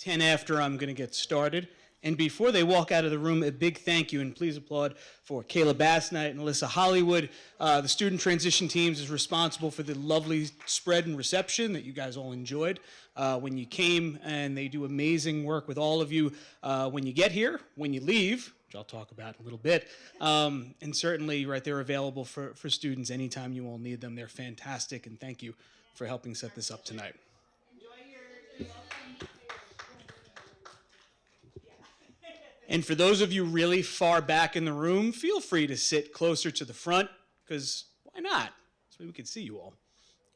10 after, I'm going to get started. And before they walk out of the room, a big thank you, and please applaud for Kayla Bassnight and Alyssa Hollywood. The student transition teams is responsible for the lovely spread and reception that you guys all enjoyed when you came, and they do amazing work with all of you when you get here, when you leave, which I'll talk about in a little bit, and certainly right there available for students anytime you all need them. They're fantastic, and thank you for helping set this up tonight. And for those of you really far back in the room, feel free to sit closer to the front, because why not? So we can see you all.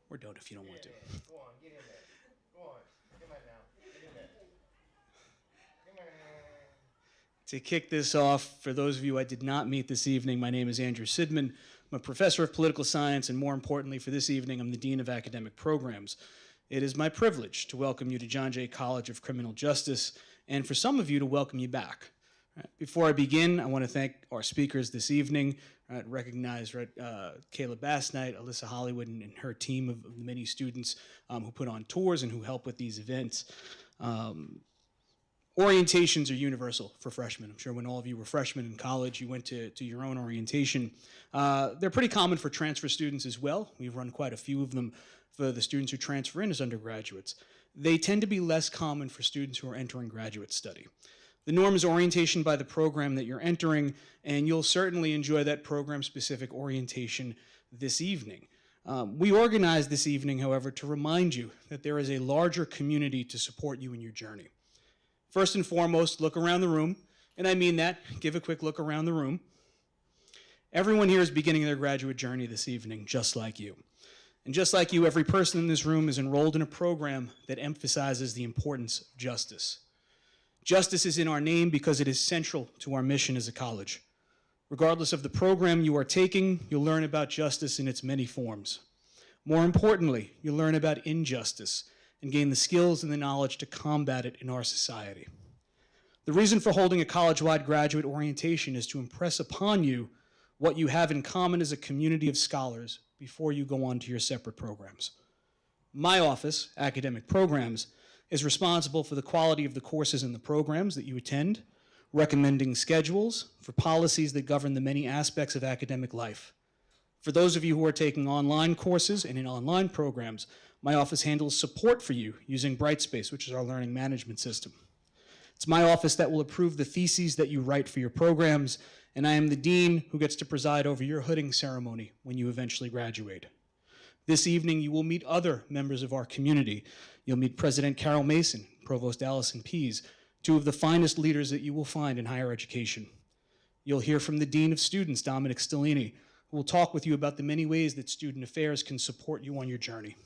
Or don't if you don't want to. Go on, get in there. Go on. Come on now. Get in there. Come on. To kick this off, for those of you I did not meet this evening, my name is Andrew Sidman. I'm a professor of political science, and more importantly for this evening, I'm the Dean of Academic Programs. It is my privilege to welcome you to John Jay College of Criminal Justice, and for some of you to welcome you back. Before I begin, I want to thank our speakers this evening, recognize Kayla Bassnight, Alyssa Hollywood, and her team of many students who put on tours and who help with these events. Orientations are universal for freshmen. I'm sure when all of you were freshmen in college, you went to your own orientation. They're pretty common for transfer students as well. We've run quite a few of them for the students who transfer in as undergraduates. They tend to be less common for students who are entering graduate study. The norm is orientation by the program that you're entering, and you'll certainly enjoy that program-specific orientation this evening. We organized this evening, however, to remind you that there is a larger community to support you in your journey. First and foremost, look around the room, and I mean that. Give a quick look around the room. Everyone here is beginning their graduate journey this evening, just like you. And just like you, every person in this room is enrolled in a program that emphasizes the importance of justice. Justice is in our name because it is central to our mission as a college. Regardless of the program you are taking, you'll learn about justice in its many forms. More importantly, you'll learn about injustice and gain the skills and the knowledge to combat it in our society. The reason for holding a college-wide graduate orientation is to impress upon you what you have in common as a community of scholars before you go on to your separate programs. My office, Academic Programs, is responsible for the quality of the courses and the programs that you attend, recommending schedules for policies that govern the many aspects of academic life. For those of you who are taking online courses and in online programs, my office handles support for you using Brightspace, which is our learning management system. It's my office that will approve the theses that you write for your programs, and I am the dean who gets to preside over your hooding ceremony when you eventually graduate. This evening, you will meet other members of our community. You'll meet President Carol Mason, Provost Allison Pease, two of the finest leaders that you will find in higher education. You'll hear from the Dean of Students, Dominic Stellini, who will talk with you about the many ways that student affairs can support you on your journey.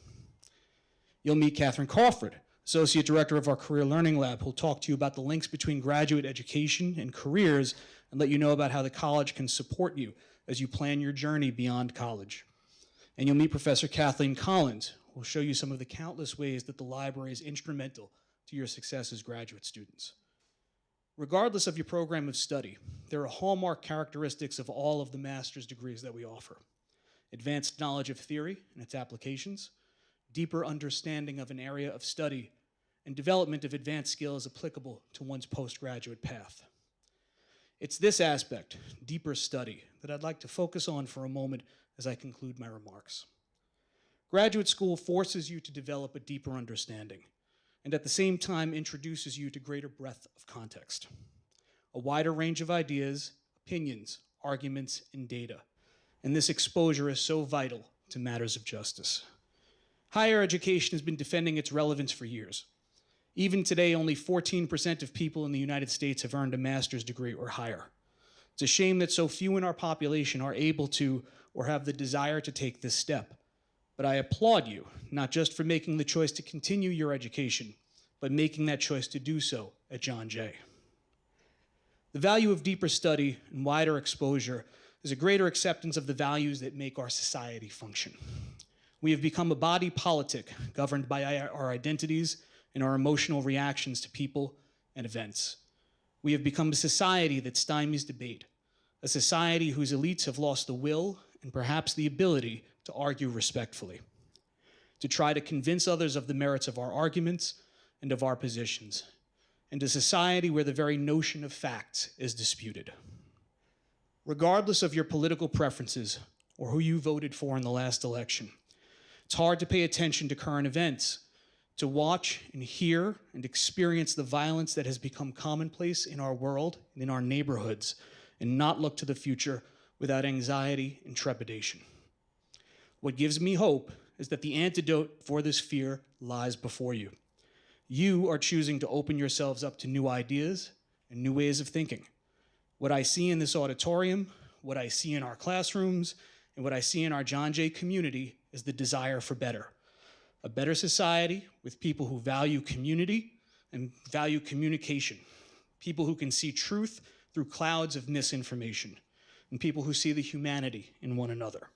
You'll meet Catherine Crawford, Associate Director of our Career Learning Lab, who will talk to you about the links between graduate education and careers and let you know about how the college can support you as you plan your journey beyond college. And you'll meet Professor Kathleen Collins, who will show you some of the countless ways that the library is instrumental to your success as graduate students. Regardless of your program of study, there are hallmark characteristics of all of the master's degrees that we offer: advanced knowledge of theory and its applications, deeper understanding of an area of study, and development of advanced skills applicable to one's postgraduate path. It's this aspect, deeper study, that I'd like to focus on for a moment as I conclude my remarks. Graduate school forces you to develop a deeper understanding, and at the same time introduces you to greater breadth of context, a wider range of ideas, opinions, arguments, and data. And this exposure is so vital to matters of justice. Higher education has been defending its relevance for years. Even today, only 14% of people in the United States have earned a master's degree or higher. It's a shame that so few in our population are able to or have the desire to take this step. But I applaud you, not just for making the choice to continue your education, but making that choice to do so at John Jay. The value of deeper study and wider exposure is a greater acceptance of the values that make our society function. We have become a body politic governed by our identities and our emotional reactions to people and events. We have become a society that stymies debate, a society whose elites have lost the will and perhaps the ability to argue respectfully, to try to convince others of the merits of our arguments and of our positions. and a society where the very notion of fact is disputed. Regardless of your political preferences or who you voted for in the last election, it's hard to pay attention to current events, to watch and hear and experience the violence that has become commonplace in our world and in our neighborhoods, and not look to the future without anxiety and trepidation. What gives me hope is that the antidote for this fear lies before you. You are choosing to open yourselves up to new ideas and new ways of thinking. What I see in this auditorium, what I see in our classrooms, and what I see in our John Jay community is the desire for better. A better society with people who value community and value communication. People who can see truth through clouds of misinformation, and people who see the humanity in one another.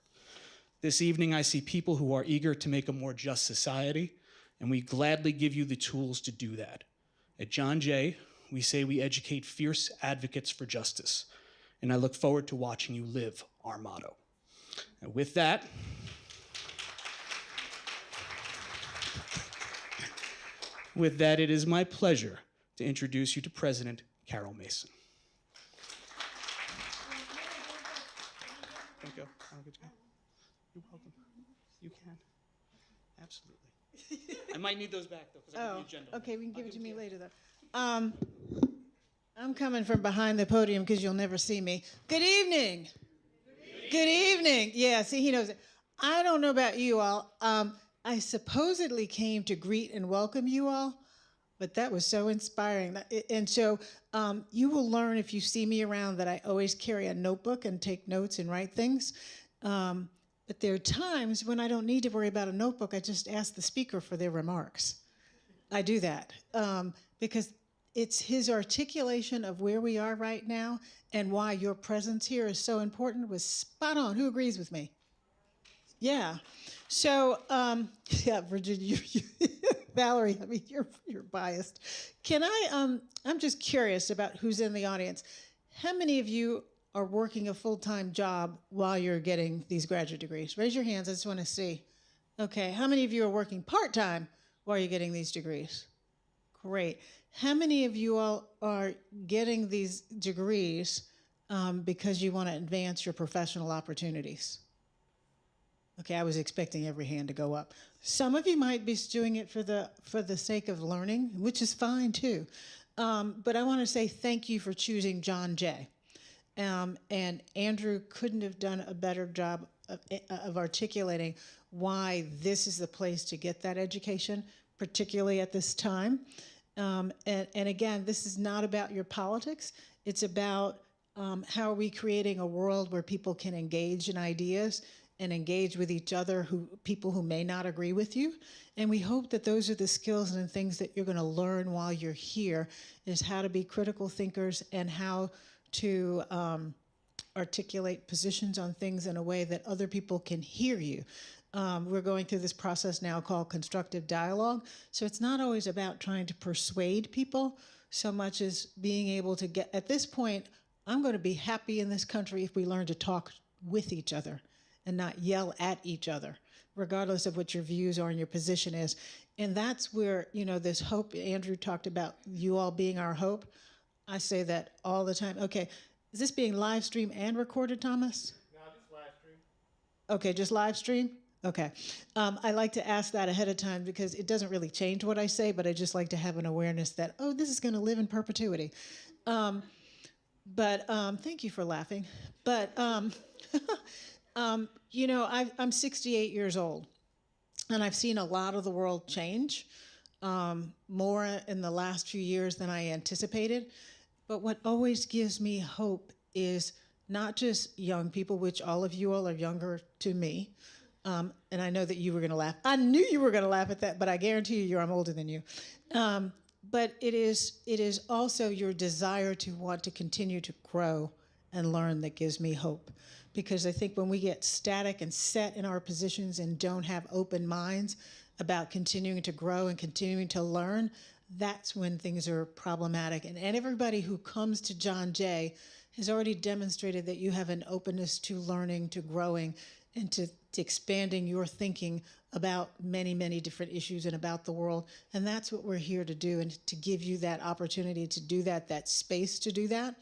This evening, I see people who are eager to make a more just society, and we gladly give you the tools to do that. At John Jay, we say we educate fierce advocates for justice, and I look forward to watching you live our motto. And with that, it is my pleasure to introduce you to President Carol Mason. Thank you. You're welcome. You can. Absolutely. I might need those back, though, because I have the agenda. Okay, we can give it to me later, though. I'm coming from behind the podium because you'll never see me. Good evening. Good evening. Yeah, see, he knows it. I don't know about you all. I supposedly came to greet and welcome you all, but that was so inspiring. And so you will learn if you see me around that I always carry a notebook and take notes and write things. But there are times when I don't need to worry about a notebook. I just ask the speaker for their remarks. I do that because it's his articulation of where we are right now and why your presence here is so important was spot on. Who agrees with me? Yeah. So, yeah, Virginia, Valerie, I mean, you're biased. Can I, I'm just curious about who's in the audience. How many of you are working a full-time job while you're getting these graduate degrees? Raise your hands, I just want to see. Okay, how many of you are working part-time while you're getting these degrees? Great. How many of you all are getting these degrees because you want to advance your professional opportunities? Okay, I was expecting every hand to go up. Some of you might be doing it for the sake of learning, which is fine too. But I want to say thank you for choosing John Jay. And Andrew couldn't have done a better job of articulating why this is the place to get that education, particularly at this time. And again, this is not about your politics. It's about how are we creating a world where people can engage in ideas and engage with each other, people who may not agree with you. And we hope that those are the skills and things that you're going to learn while you're here, is how to be critical thinkers and how to articulate positions on things in a way that other people can hear you. We're going through this process now called constructive dialogue. So it's not always about trying to persuade people so much as being able to get, at this point, I'm going to be happy in this country if we learn to talk with each other and not yell at each other, regardless of what your views are and your position is. And that's where, you know, this hope, Andrew talked about you all being our hope. I say that all the time. Okay, is this being live streamed and recorded, Thomas? No, just live stream. Okay, just live stream? Okay. I like to ask that ahead of time because it doesn't really change what I say, but I just like to have an awareness that, oh, this is going to live in perpetuity. But thank you for laughing. But, you know, I'm 68 years old, and I've seen a lot of the world change, more in the last few years than I anticipated. But what always gives me hope is not just young people, which all of you all are younger to me, and I know that you were going to laugh. I knew you were going to laugh at that, but I guarantee you I'm older than you. But it is also your desire to want to continue to grow and learn that gives me hope. Because I think when we get static and set in our positions and don't have open minds about continuing to grow and continuing to learn, that's when things are problematic. And everybody who comes to John Jay has already demonstrated that you have an openness to learning, to growing, and to expanding your thinking about many, many different issues and about the world. And that's what we're here to do, and to give you that opportunity to do that, that space to do that.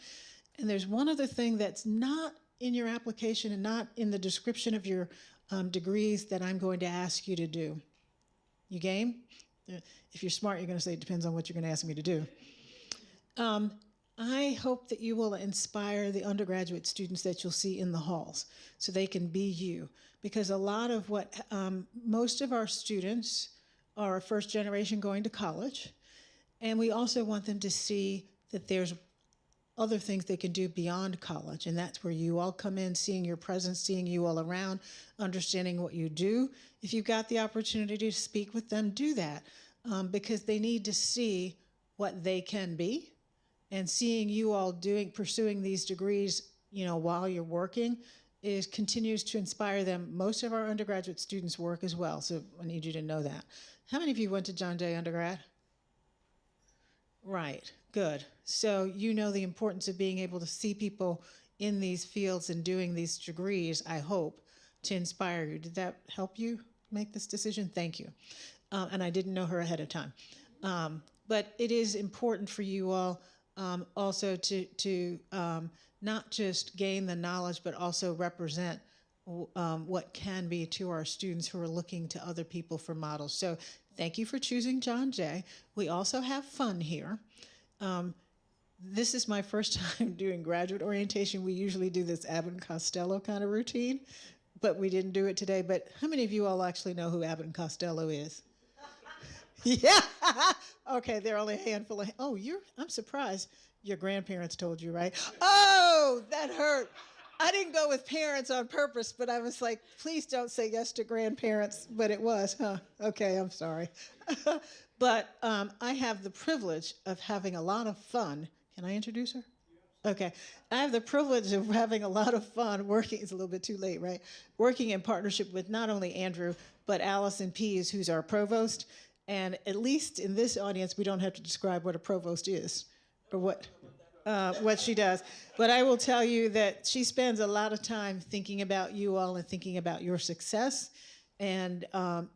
And there's one other thing that's not in your application and not in the description of your degrees that I'm going to ask you to do. You game? If you're smart, you're going to say it depends on what you're going to ask me to do. I hope that you will inspire the undergraduate students that you'll see in the halls so they can be you. Because a lot of what most of our students are first generation going to college, and we also want them to see that there's other things they can do beyond college, and that's where you all come in, seeing your presence, seeing you all around, understanding what you do. If you've got the opportunity to speak with them, do that, because they need to see what they can be. And seeing you all pursuing these degrees, while you're working, continues to inspire them. Most of our undergraduate students work as well, so I need you to know that. How many of you went to John Jay undergrad? Right, good. So you know the importance of being able to see people in these fields and doing these degrees, I hope, to inspire you. Did that help you make this decision? Thank you. And I didn't know her ahead of time. But it is important for you all also to not just gain the knowledge, but also represent what can be to our students who are looking to other people for models. So thank you for choosing John Jay. We also have fun here. This is my first time doing graduate orientation. We usually do this Abbott and Costello kind of routine, but we didn't do it today. But how many of you all actually know who Abbott and Costello is? Yeah. Okay, there are only a handful of. Oh, I'm surprised your grandparents told you, right? Oh, that hurt. I didn't go with parents on purpose, but I was like, please don't say yes to grandparents. But it was, huh? Okay, I'm sorry. But I have the privilege of having a lot of fun. Can I introduce her? Okay. I have the privilege of having a lot of fun working. It's a little bit too late, right? Working in partnership with not only Andrew, but Allison Pease, who's our provost. And at least in this audience, we don't have to describe what a provost is or what she does. But I will tell you that she spends a lot of time thinking about you all and thinking about your success, and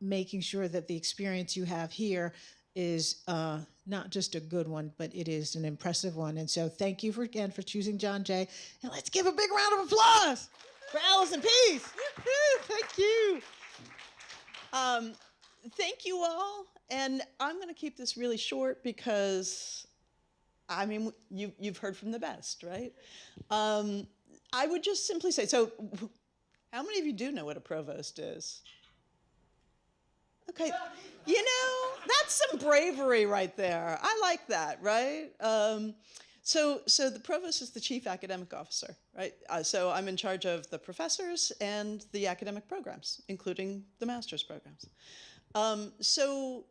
making sure that the experience you have here is not just a good one, but it is an impressive one. And so thank you again for choosing John Jay. And let's give a big round of applause for Allison Pease. Thank you. Thank you all. And I'm going to keep this really short because, you've heard from the best, right? I would just simply say, so how many of you do know what a provost is? Okay, that's some bravery right there. I like that, right? So the provost is the chief academic officer, right? So I'm in charge of the professors and the academic programs, including the master's programs. So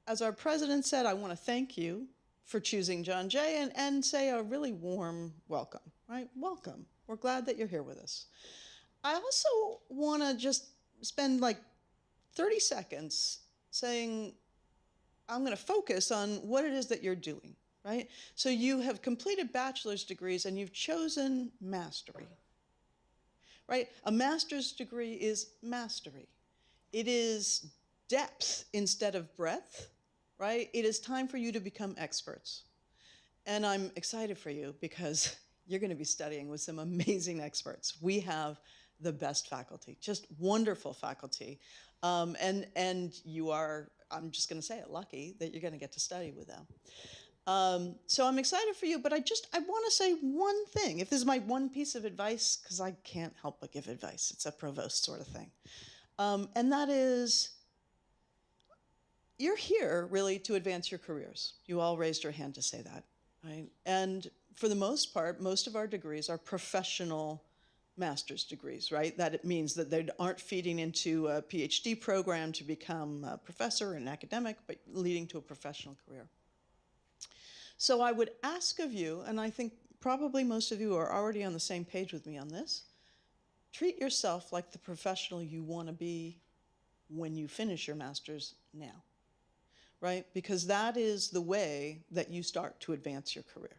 as our president said, I want to thank you for choosing John Jay and say a really warm welcome, right? Welcome. We're glad that you're here with us. I also want to just spend like 30 seconds saying, I'm going to focus on what it is that you're doing, right? So you have completed bachelor's degrees and you've chosen mastery, right? A master's degree is mastery. It is depth instead of breadth, right? It is time for you to become experts. And I'm excited for you because you're going to be studying with some amazing experts. We have the best faculty, just wonderful faculty. And you are, I'm just going to say it, lucky that you're going to get to study with them. So I'm excited for you, but I want to say one thing. If this is my one piece of advice, because I can't help but give advice. It's a provost sort of thing. And that is, you're here really to advance your careers. You all raised your hand to say that, right? And for the most part, most of our degrees are professional master's degrees, right? That it means that they aren't feeding into a PhD program to become a professor or an academic, but leading to a professional career. So I would ask of you, and I think probably most of you are already on the same page with me on this, treat yourself like the professional you want to be when you finish your master's now, right? Because that is the way that you start to advance your career,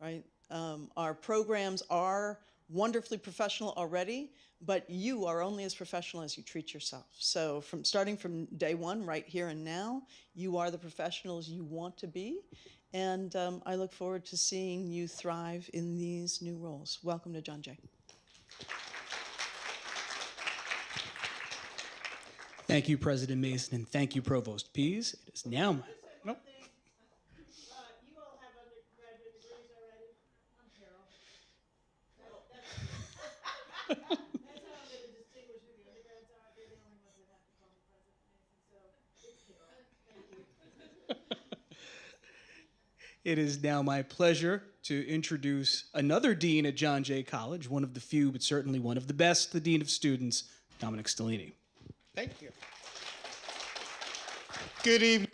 right? Our programs are wonderfully professional already, but you are only as professional as you treat yourself. So starting from day one, right here and now, you are the professionals you want to be. And I look forward to seeing you thrive in these new roles. Welcome to John Jay. Thank you, President Mason, and thank you, Provost Pease. It is now my... Nope. You all have undergraduate degrees already. I'm Carol. That's how I'm going to distinguish who the undergrads are. They're the only ones that have to call me President Mason. So it's Carol. Thank you. It is now my pleasure to introduce another dean at John Jay College, one of the few, but certainly one of the best, the Dean of Students, Dominic Stellini. Thank you. Good evening.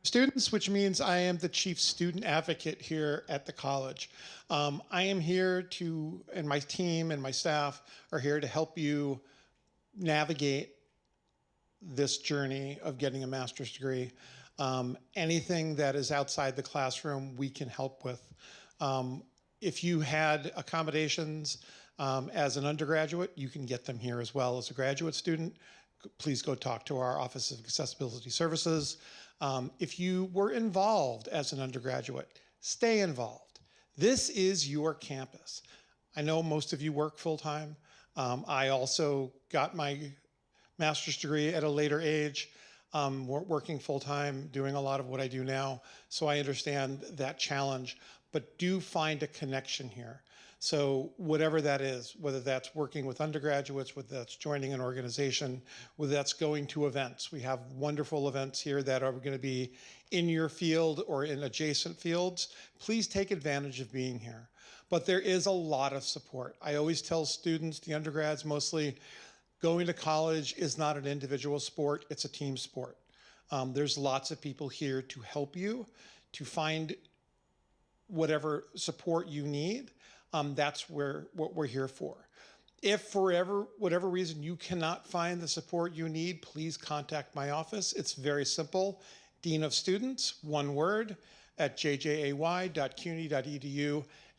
Students, which means I am the chief student advocate here at the college. I am here to, and my team and my staff are here to help you navigate this journey of getting a master's degree. Anything that is outside the classroom, we can help with. If you had accommodations as an undergraduate, you can get them here as well as a graduate student. Please go talk to our Office of Accessibility Services. If you were involved as an undergraduate, stay involved. This is your campus. I know most of you work full-time. I also got my master's degree at a later age, working full-time, doing a lot of what I do now, so I understand that challenge, but do find a connection here. So whatever that is, whether that's working with undergraduates, whether that's joining an organization, whether that's going to events. We have wonderful events here that are going to be in your field or in adjacent fields. Please take advantage of being here. But there is a lot of support. I always tell students, the undergrads mostly, going to college is not an individual sport, it's a team sport. There's lots of people here to help you, to find whatever support you need. That's what we're here for. If for whatever reason you cannot find the support you need, please contact my office. It's very simple. Dean of Students, one word, at jjay.cuny.edu,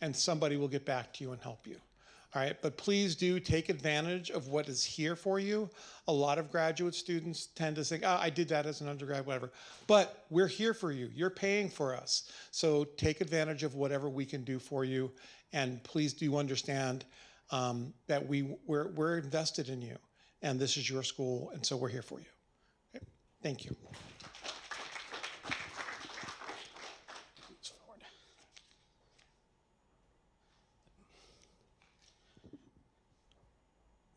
and somebody will get back to you and help you. All right, but please do take advantage of what is here for you. A lot of graduate students tend to think, oh, I did that as an undergrad, whatever. But we're here for you. You're paying for us. So take advantage of whatever we can do for you. And please do understand that we're invested in you. And this is your school, and so we're here for you. Okay? Thank you.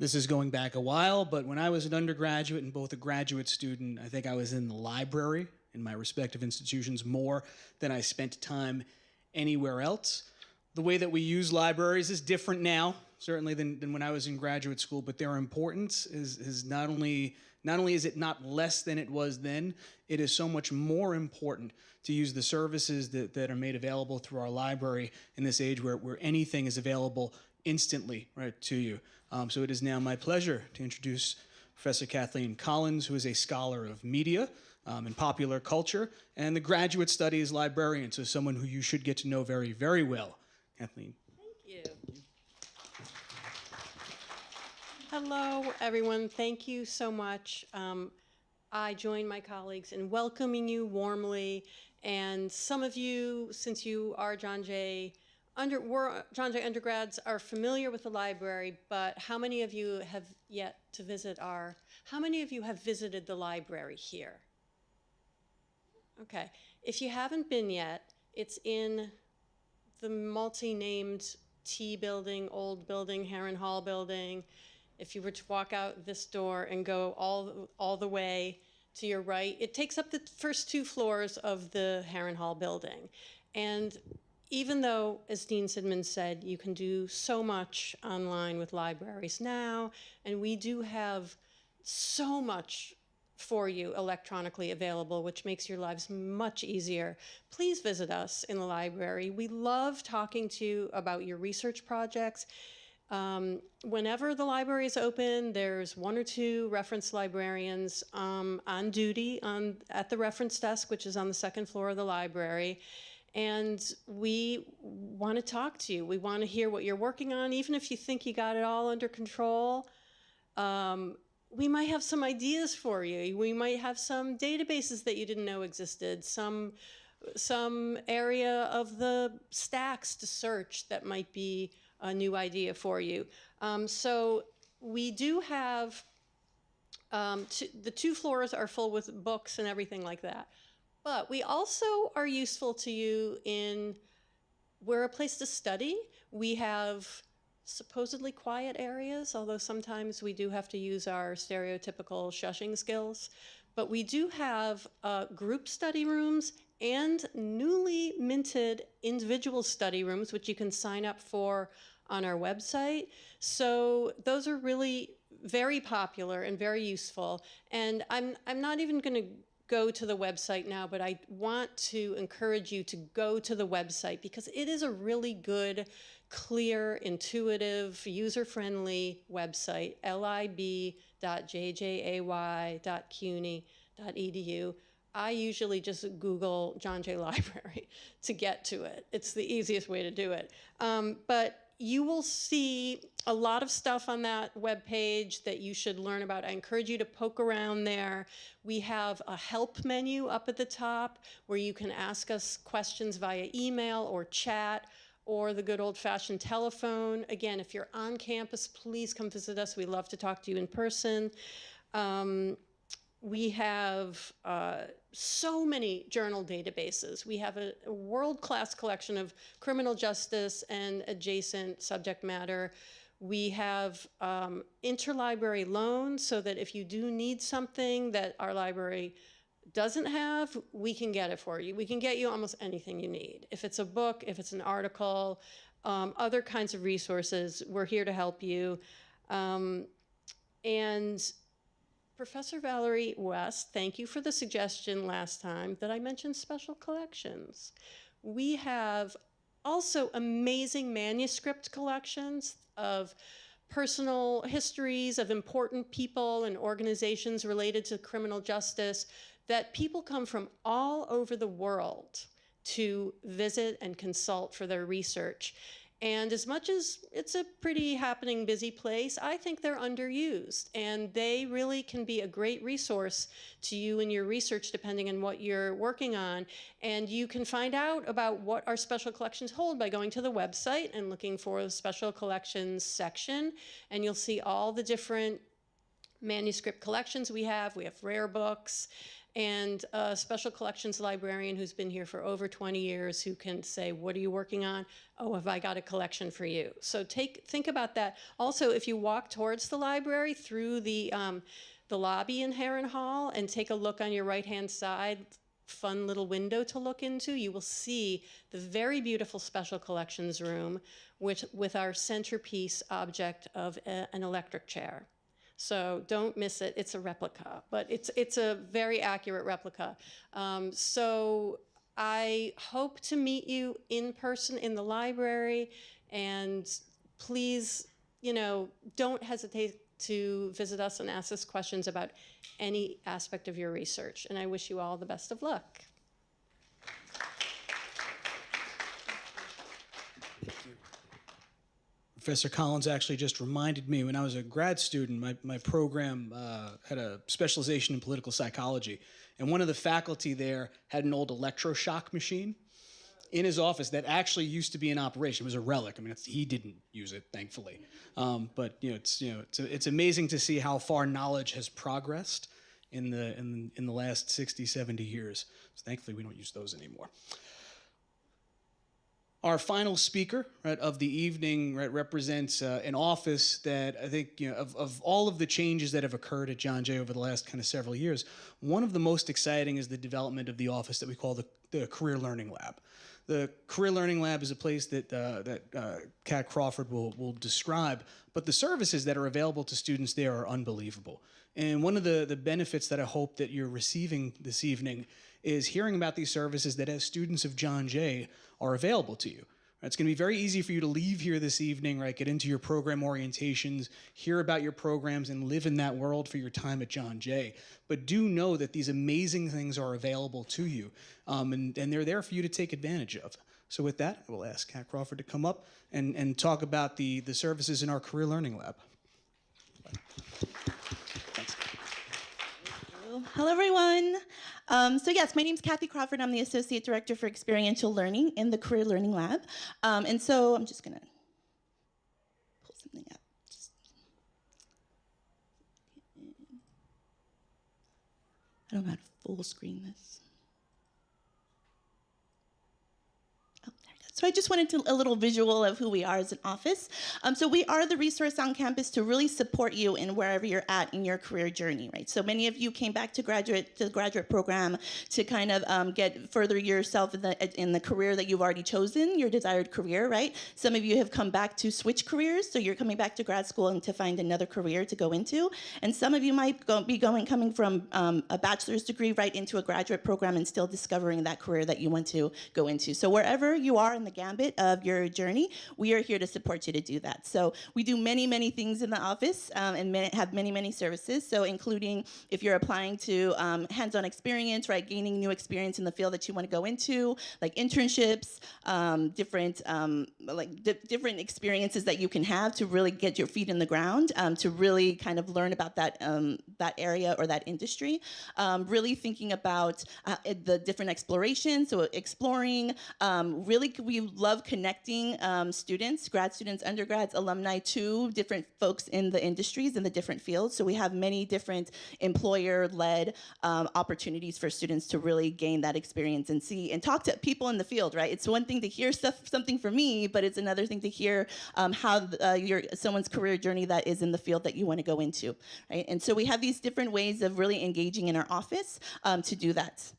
This is going back a while, but when I was an undergraduate and both a graduate student, I think I was in the library in my respective institutions more than I spent time anywhere else. The way that we use libraries is different now, certainly than when I was in graduate school, but their importance is not only is it not less than it was then, it is so much more important to use the services that are made available through our library in this age where anything is available instantly, right, to you. So it is now my pleasure to introduce Professor Kathleen Collins, who is a scholar of media and popular culture, and the graduate studies librarian, so someone who you should get to know very, very well. Kathleen. Thank you. Hello, everyone. Thank you so much. I join my colleagues in welcoming you warmly, and some of you, since you are John Jay undergrads, are familiar with the library, but how many of you have yet to visit how many of you have visited the library here? Okay, if you haven't been yet, it's in the multi-named T building, old building, Heron Hall building. If you were to walk out this door and go all the way to your right, it takes up the first 2 floors of the Heron Hall building. And even though, as Dean Sidman said, you can do so much online with libraries now, and we do have so much for you electronically available, which makes your lives much easier, please visit us in the library. We love talking to you about your research projects. Whenever the library is open, there's 1 or 2 reference librarians on duty at the reference desk, which is on the 2nd floor of the library. And we want to talk to you. We want to hear what you're working on, even if you think you got it all under control. We might have some ideas for you. We might have some databases that you didn't know existed, some area of the stacks to search that might be a new idea for you. So we do have, the 2 floors are full with books and everything like that. But we also are useful to you in, we're a place to study. We have supposedly quiet areas, although sometimes we do have to use our stereotypical shushing skills. But we do have group study rooms and newly minted individual study rooms, which you can sign up for on our website. So those are really very popular and very useful. And I'm not even going to go to the website now, but I want to encourage you to go to the website because it is a really good, clear, intuitive, user-friendly website, lib.jjay.cuny.edu. I usually just Google John Jay Library to get to it. It's the easiest way to do it. But you will see a lot of stuff on that webpage that you should learn about. I encourage you to poke around there. We have a help menu up at the top where you can ask us questions via email or chat or the good old-fashioned telephone. Again, if you're on campus, please come visit us. We love to talk to you in person. We have so many journal databases. We have a world-class collection of criminal justice and adjacent subject matter. We have interlibrary loans so that if you do need something that our library doesn't have, we can get it for you. We can get you almost anything you need. If it's a book, if it's an article, other kinds of resources, we're here to help you. And Professor Valerie West, thank you for the suggestion last time that I mentioned special collections. We have also amazing manuscript collections of personal histories of important people and organizations related to criminal justice that people come from all over the world to visit and consult for their research. And as much as it's a pretty happening, busy place, I think they're underused. And they really can be a great resource to you in your research, depending on what you're working on. And you can find out about what our special collections hold by going to the website and looking for the special collections section. And you'll see all the different manuscript collections we have. We have rare books. And a special collections librarian who's been here for over 20 years who can say, what are you working on? Oh, have I got a collection for you? So think about that. Also, if you walk towards the library through the lobby in Heron Hall and take a look on your right-hand side, fun little window to look into, you will see the very beautiful special collections room with our centerpiece object of an electric chair. So don't miss it. It's a replica, but it's a very accurate replica. So I hope to meet you in person in the library, and please, don't hesitate to visit us and ask us questions about any aspect of your research. And I wish you all the best of luck. Professor Collins actually just reminded me when I was a grad student, my program had a specialization in political psychology. And one of the faculty there had an old electroshock machine in his office that actually used to be in operation. It was a relic. I mean, he didn't use it, thankfully. But it's amazing to see how far knowledge has progressed in the last 60, 70 years. So thankfully, we don't use those anymore. Our final speaker of the evening represents an office that I think, of all of the changes that have occurred at John Jay over the last kind of several years, one of the most exciting is the development of the office that we call the Career Learning Lab. The Career Learning Lab is a place that Kat Crawford will describe, but the services that are available to students there are unbelievable. And one of the benefits that I hope that you're receiving this evening is hearing about these services that as students of John Jay are available to you. It's going to be very easy for you to leave here this evening, right? Get into your program orientations, hear about your programs, and live in that world for your time at John Jay. But do know that these amazing things are available to you, and they're there for you to take advantage of. So with that, I will ask Kat Crawford to come up and talk about the services in our Career Learning Lab. Hello, everyone. So yes, my name is Kathy Crawford. I'm the Associate Director for Experiential Learning in the Career Learning Lab. And so I'm just going to pull something up. I don't know how to full screen this. So I just wanted a little visual of who we are as an office. So we are the resource on campus to really support you in wherever you're at in your career journey, right? So many of you came back to the graduate program to kind of further yourself in the career that you've already chosen, your desired career, right? Some of you have come back to switch careers, so you're coming back to grad school and to find another career to go into. And some of you might be coming from a bachelor's degree right into a graduate program and still discovering that career that you want to go into. So wherever you are in the gambit of your journey, we are here to support you to do that. So we do many, many things in the office and have many, many services. So including if you're applying to hands-on experience, right, gaining new experience in the field that you want to go into, like internships, different experiences that you can have to really get your feet in the ground, to really kind of learn about that area or that industry. Really thinking about the different explorations, so exploring, really we love connecting students, grad students, undergrads, alumni to different folks in the industries, in the different fields. So we have many different employer-led opportunities for students to really gain that experience and see and talk to people in the field, right? It's one thing to hear something from me, but it's another thing to hear how someone's career journey that is in the field that you want to go into, right? And so we have these different ways of really engaging in our office to do that.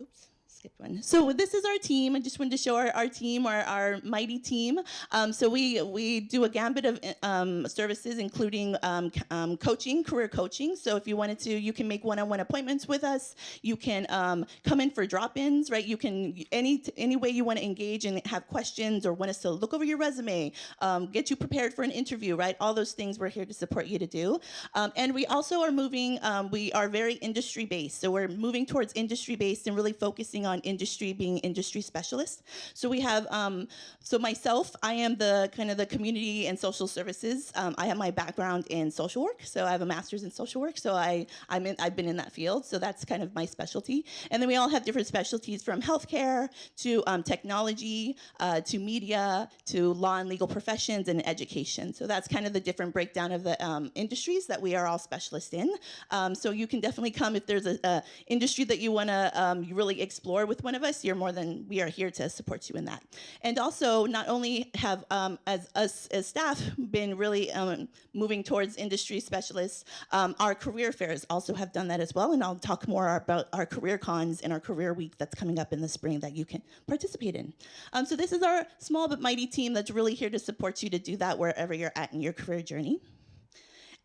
Oops. Skip one. So this is our team. I just wanted to show our team, our mighty team. So we do a gambit of services, including coaching, career coaching. So if you wanted to, you can make one-on-one appointments with us. You can come in for drop-ins, right? You can, any way you want to engage and have questions or want us to look over your resume, get you prepared for an interview, right? All those things we're here to support you to do. And we also are moving, we are very industry-based. So we're moving towards industry-based and really focusing on industry, being industry specialists. So we have, so myself, I am the kind of the community and social services. I have my background in social work, so I have a master's in social work. So I've been in that field, so that's kind of my specialty. And then we all have different specialties, from healthcare to technology, to media, to law and legal professions, and education. So that's kind of the different breakdown of the industries that we are all specialists in. So you can definitely come if there's a industry that you want to really explore with one of us. We are here to support you in that. And also, not only have as staff been really moving towards industry specialists, our career fairs also have done that as well. And I'll talk more about our career cons and our career week that's coming up in the spring that you can participate in. So this is our small but mighty team that's really here to support you to do that wherever you're at in your career journey.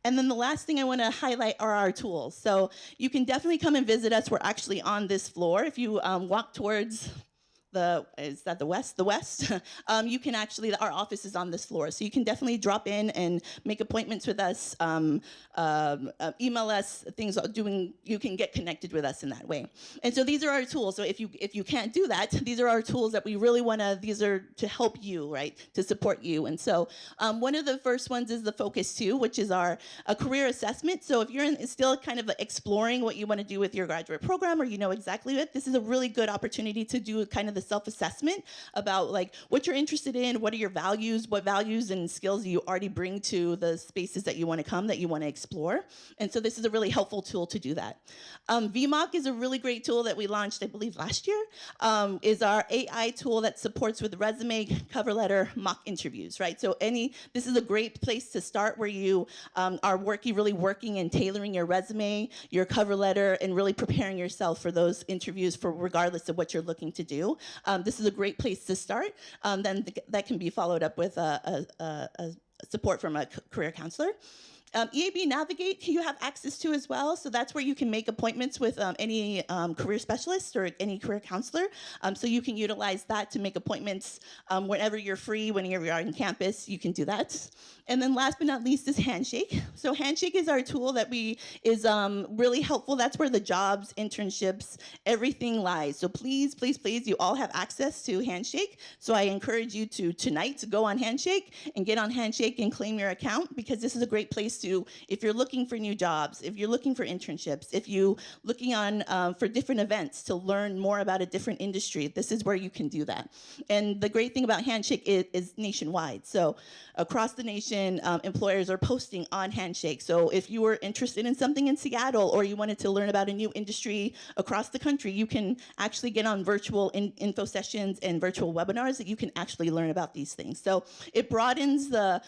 And then the last thing I want to highlight are our tools. So you can definitely come and visit us. We're actually on this floor. If you walk towards is that the west? The west. You can actually, our office is on this floor. So you can definitely drop in and make appointments with us, email us, you can get connected with us in that way. And so these are our tools. So if you can't do that, these are our tools that we really these are to help you, right? To support you. And so one of the first ones is the Focus 2, which is our career assessment. So if you're still kind of exploring what you want to do with your graduate program, or you know exactly what, this is a really good opportunity to do kind of the self-assessment about like what you're interested in, what are your values, what values and skills you already bring to the spaces that you want to come, that you want to explore. And so this is a really helpful tool to do that. VMOC is a really great tool that we launched, I believe, last year, is our AI tool that supports with resume, cover letter, mock interviews, right? So this is a great place to start, where you are really working and tailoring your resume, your cover letter, and really preparing yourself for those interviews, for regardless of what you're looking to do. This is a great place to start. Then that can be followed up with support from a career counselor. EAB Navigate you have access to as well. So that's where you can make appointments with any career specialist or any career counselor. So you can utilize that to make appointments whenever you're free, whenever you're on campus, you can do that. And then last but not least is Handshake. So Handshake is our tool that is really helpful. That's where the jobs, internships, everything lies. So please, please, please, you all have access to Handshake. So I encourage you to tonight to go on Handshake and get on Handshake and claim your account, because this is a great place to, if you're looking for new jobs, if you're looking for internships, if you're looking on for different events to learn more about a different industry, this is where you can do that. And the great thing about Handshake is nationwide. So across the nation, employers are posting on Handshake. So if you were interested in something in Seattle or you wanted to learn about a new industry across the country, you can actually get on virtual info sessions and virtual webinars that you can actually learn about these things. So it broadens the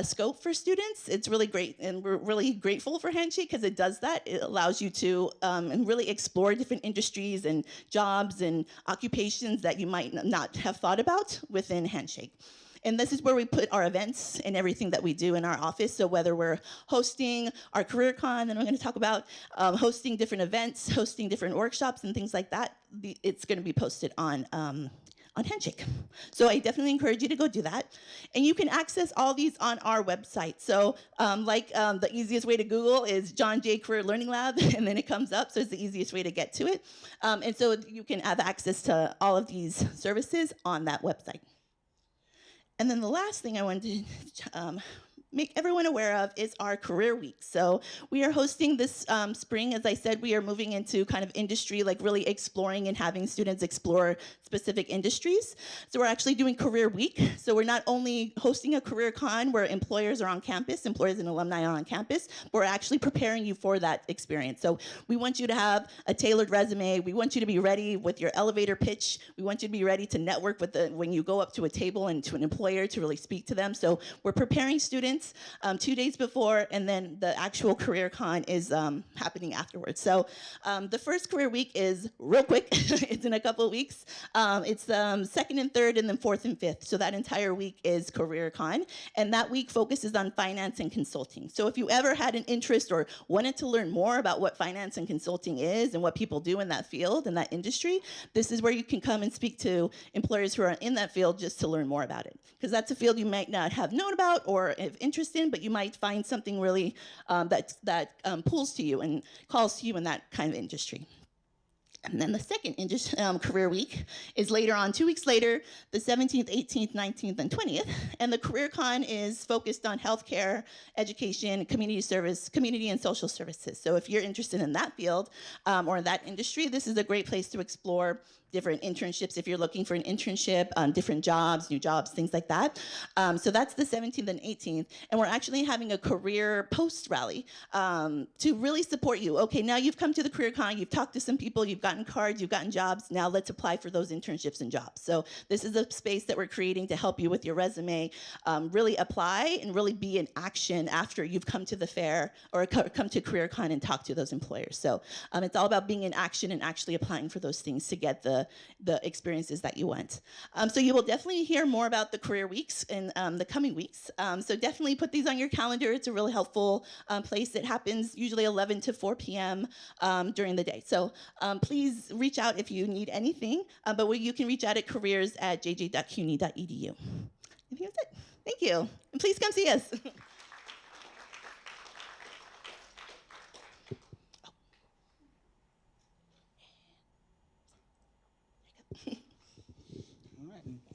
scope for students. It's really great, and we're really grateful for Handshake because it does that. It allows you to and really explore different industries and jobs and occupations that you might not have thought about within Handshake. And this is where we put our events and everything that we do in our office. So whether we're hosting our CareerCon, and we're going to talk about hosting different events, hosting different workshops and things like that, it's going to be posted on Handshake. So I definitely encourage you to go do that. And you can access all these on our website. So the easiest way to Google is John Jay Career Learning Lab, and then it comes up. So it's the easiest way to get to it. And so you can have access to all of these services on that website. And then the last thing I wanted to make everyone aware of is our career week. So we are hosting this spring. As I said, we are moving into kind of industry, like really exploring and having students explore specific industries. So we're actually doing career week. So we're not only hosting a career con where employers are on campus, employers and alumni are on campus, but we're actually preparing you for that experience. So we want you to have a tailored resume. We want you to be ready with your elevator pitch. We want you to be ready to network with when you go up to a table and to an employer to really speak to them. So we're preparing students 2 days before, and then the actual career con is happening afterwards. So the first career week is real quick. It's in a couple of weeks. It's second and third, and then fourth and fifth. So that entire week is career con, and that week focuses on finance and consulting. So if you ever had an interest or wanted to learn more about what finance and consulting is and what people do in that field, in that industry, this is where you can come and speak to employers who are in that field just to learn more about it. Because that's a field you might not have known about or have interest in, but you might find something really that pulls to you and calls to you in that kind of industry. And then the second career week is later on, 2 weeks later, the 17th, 18th, 19th, and 20th. And the Career Con is focused on healthcare, education, community service, community and social services. So if you're interested in that field or in that industry, this is a great place to explore different internships if you're looking for an internship, different jobs, new jobs, things like that. So that's the 17th and 18th. And we're actually having a career post rally to really support you. Okay, now you've come to the Career Con, you've talked to some people, you've gotten cards, you've gotten jobs, now let's apply for those internships and jobs. So this is a space that we're creating to help you with your resume, really apply and really be in action after you've come to the fair or come to Career Con and talk to those employers. So it's all about being in action and actually applying for those things to get the experiences that you want. So you will definitely hear more about the career weeks in the coming weeks. So definitely put these on your calendar. It's a really helpful place. It happens usually 11 to 4 p.m. During the day. So please reach out if you need anything, but you can reach out at careers@jj.cuny.edu. I think that's it. Thank you. And please come see us.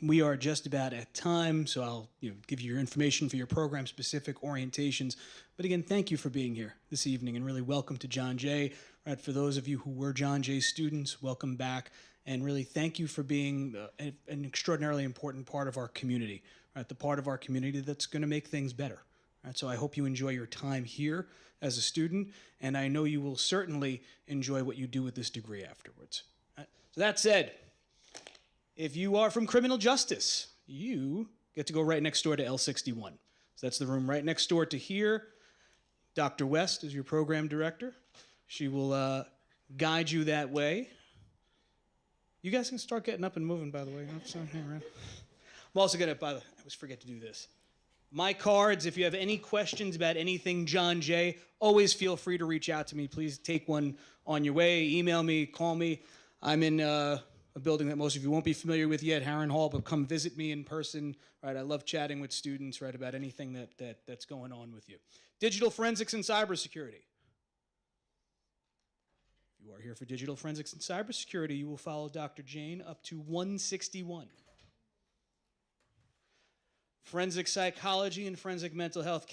We are just about at time, so I'll give you your information for your program-specific orientations. But again, thank you for being here this evening, and really welcome to John Jay. Right, for those of you who were John Jay students, welcome back, and really thank you for being an extraordinarily important part of our community, right? The part of our community that's going to make things better. Right? So I hope you enjoy your time here as a student, and I know you will certainly enjoy what you do with this degree afterwards. Right? So that said, if you are from criminal justice, you get to go right next door to L61. So that's the room right next door to here. Dr. West is your program director. She will guide you that way. You guys can start getting up and moving, by the way. I'm also going to, I always forget to do this. My cards, if you have any questions about anything John Jay, always feel free to reach out to me. Please take one on your way. Email me, call me. I'm in a building that most of you won't be familiar with yet, Harron Hall, but come visit me in person. Right, I love chatting with students, right, about anything that's going on with you. Digital forensics and cybersecurity. If you are here for digital forensics and cybersecurity, you will follow Dr. Jane up to 161. Forensic psychology and forensic mental health